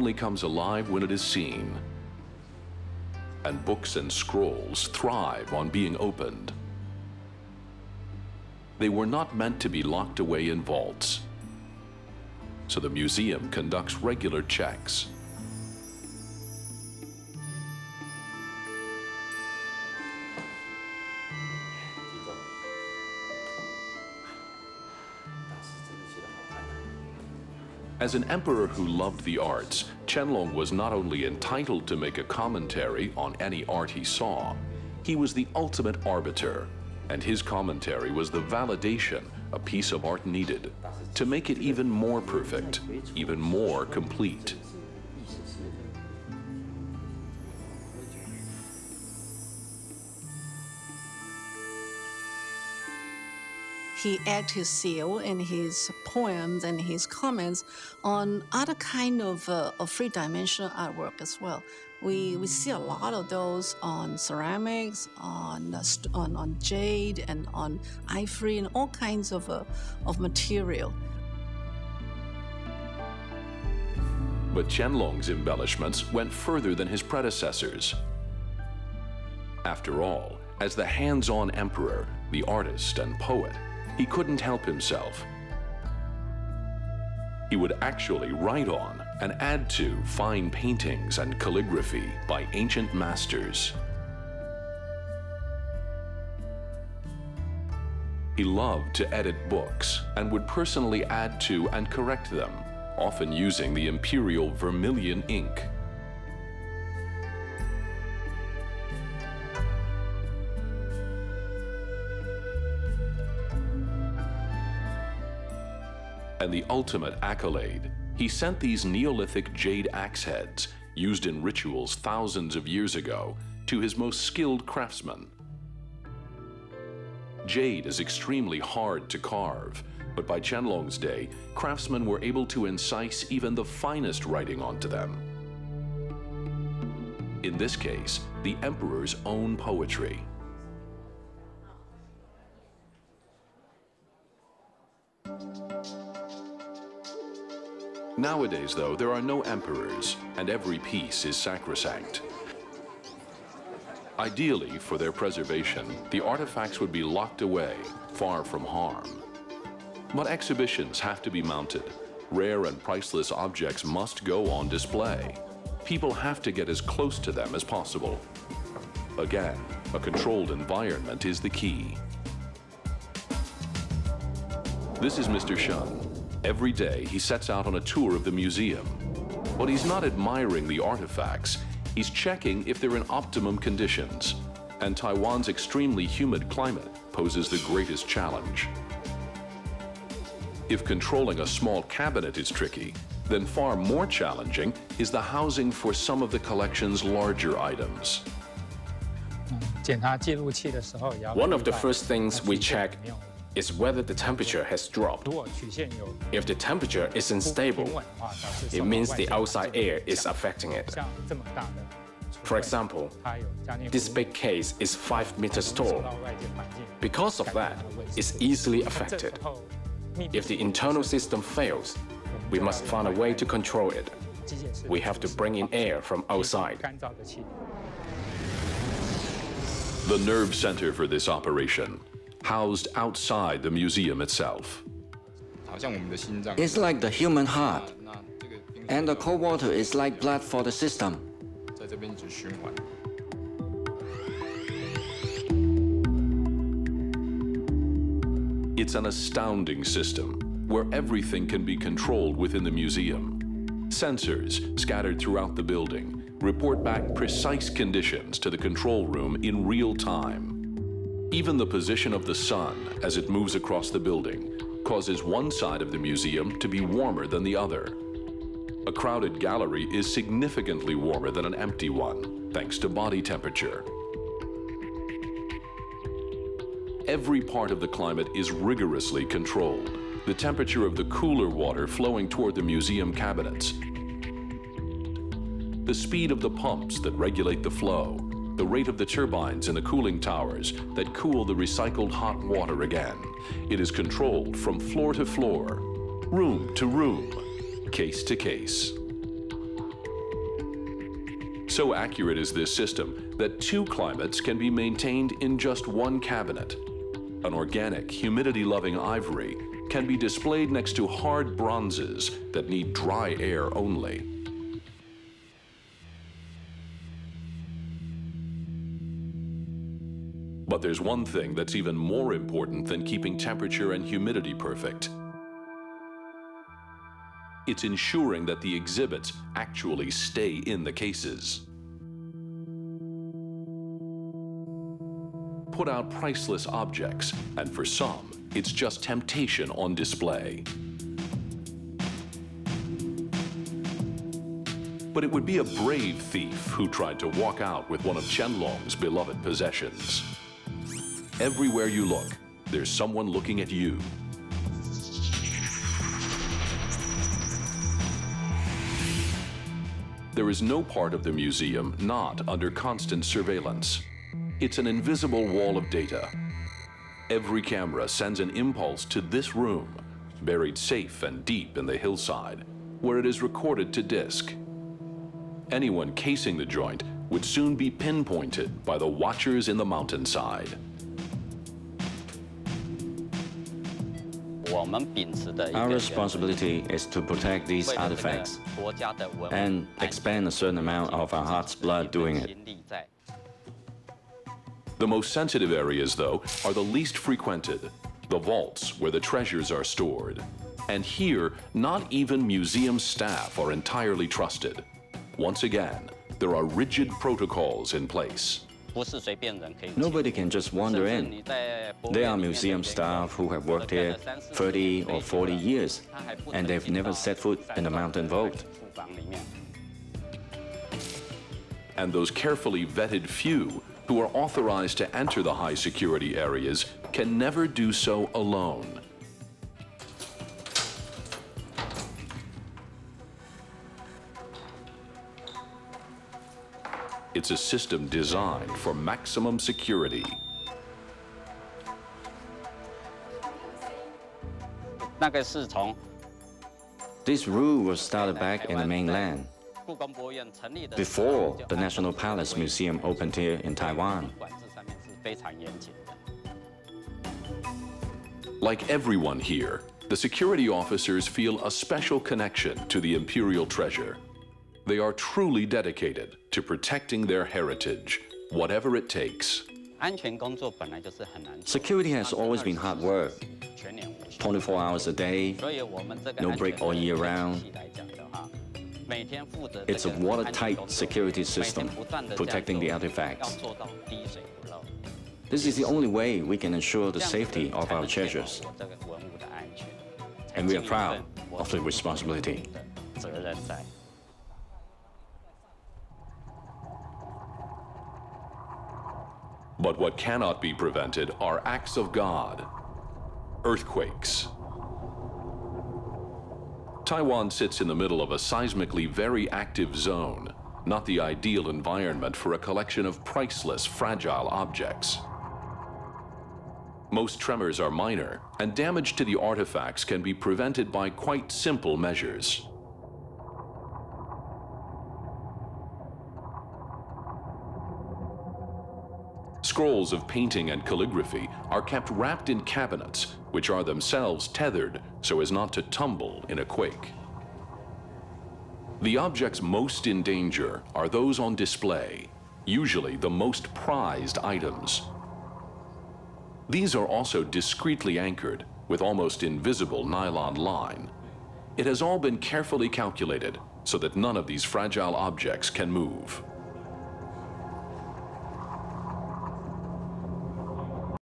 only comes alive when it is seen. And books and scrolls thrive on being opened. They were not meant to be locked away in vaults. So the museum conducts regular checks. As an emperor who loved the arts, Qianlong was not only entitled to make a commentary on any art he saw, he was the ultimate arbiter, and his commentary was the validation a piece of art needed to make it even more perfect, even more complete. He adds his seal in his poems and his comments on other kind of three-dimensional artwork as well. We see a lot of those on ceramics, on jade, and on ivory, and all kinds of material. But Qianlong's embellishments went further than his predecessors. After all, as the hands-on emperor, the artist and poet, he couldn't help himself. He would actually write on and add to fine paintings and calligraphy by ancient masters. He loved to edit books and would personally add to and correct them, often using the imperial vermilion ink. And the ultimate accolade, he sent these Neolithic jade axe heads, used in rituals thousands of years ago, to his most skilled craftsmen. Jade is extremely hard to carve, but by Qianlong's day, craftsmen were able to incise even the finest writing onto them. In this case, the emperor's own poetry. Nowadays, though, there are no emperors, and every piece is sacrosanct. Ideally, for their preservation, the artifacts would be locked away, far from harm. But exhibitions have to be mounted. Rare and priceless objects must go on display. People have to get as close to them as possible. Again, a controlled environment is the key. This is Mr. Shen. Every day, he sets out on a tour of the museum. But he's not admiring the artifacts. He's checking if they're in optimum conditions. And Taiwan's extremely humid climate poses the greatest challenge. If controlling a small cabinet is tricky, then far more challenging is the housing for some of the collection's larger items. One of the first things we check is whether the temperature has dropped. If the temperature is unstable, it means the outside air is affecting it. For example, this big case is 5 meters tall. Because of that, it's easily affected. If the internal system fails, we must find a way to control it. We have to bring in air from outside. The nerve center for this operation, housed outside the museum itself. It's like the human heart, and the cold water is like blood for the system. It's an astounding system where everything can be controlled within the museum. Sensors scattered throughout the building report back precise conditions to the control room in real time. Even the position of the sun as it moves across the building causes one side of the museum to be warmer than the other. A crowded gallery is significantly warmer than an empty one, thanks to body temperature. Every part of the climate is rigorously controlled. The temperature of the cooler water flowing toward the museum cabinets, the speed of the pumps that regulate the flow, the rate of the turbines in the cooling towers that cool the recycled hot water again. It is controlled from floor to floor, room to room, case to case. So accurate is this system that 2 climates can be maintained in just 1 cabinet. An organic, humidity-loving ivory can be displayed next to hard bronzes that need dry air only. But there's one thing that's even more important than keeping temperature and humidity perfect. It's ensuring that the exhibits actually stay in the cases. Put out priceless objects, and for some, it's just temptation on display. But it would be a brave thief who tried to walk out with one of Qianlong's beloved possessions. Everywhere you look, there's someone looking at you. There is no part of the museum not under constant surveillance. It's an invisible wall of data. Every camera sends an impulse to this room, buried safe and deep in the hillside, where it is recorded to disk. Anyone casing the joint would soon be pinpointed by the watchers in the mountainside. Our responsibility is to protect these artifacts and expend a certain amount of our heart's blood doing it. The most sensitive areas, though, are the least frequented, the vaults where the treasures are stored. And here, not even museum staff are entirely trusted. Once again, there are rigid protocols in place. Nobody can just wander in. There are museum staff who have worked here 30 or 40 years, and they've never set foot in the mountain vault. And those carefully vetted few who are authorized to enter the high security areas can never do so alone. It's a system designed for maximum security. This rule was started back in the mainland, before the National Palace Museum opened here in Taiwan. Like everyone here, the security officers feel a special connection to the imperial treasure. They are truly dedicated to protecting their heritage, whatever it takes. Security has always been hard work. 24 hours a day, no break all year round. It's a watertight security system, protecting the artifacts. This is the only way we can ensure the safety of our treasures. And we are proud of the responsibility. But what cannot be prevented are acts of God, earthquakes. Taiwan sits in the middle of a seismically very active zone, not the ideal environment for a collection of priceless, fragile objects. Most tremors are minor, and damage to the artifacts can be prevented by quite simple measures. Scrolls of painting and calligraphy are kept wrapped in cabinets, which are themselves tethered so as not to tumble in a quake. The objects most in danger are those on display, usually the most prized items. These are also discreetly anchored with almost invisible nylon line. It has all been carefully calculated so that none of these fragile objects can move.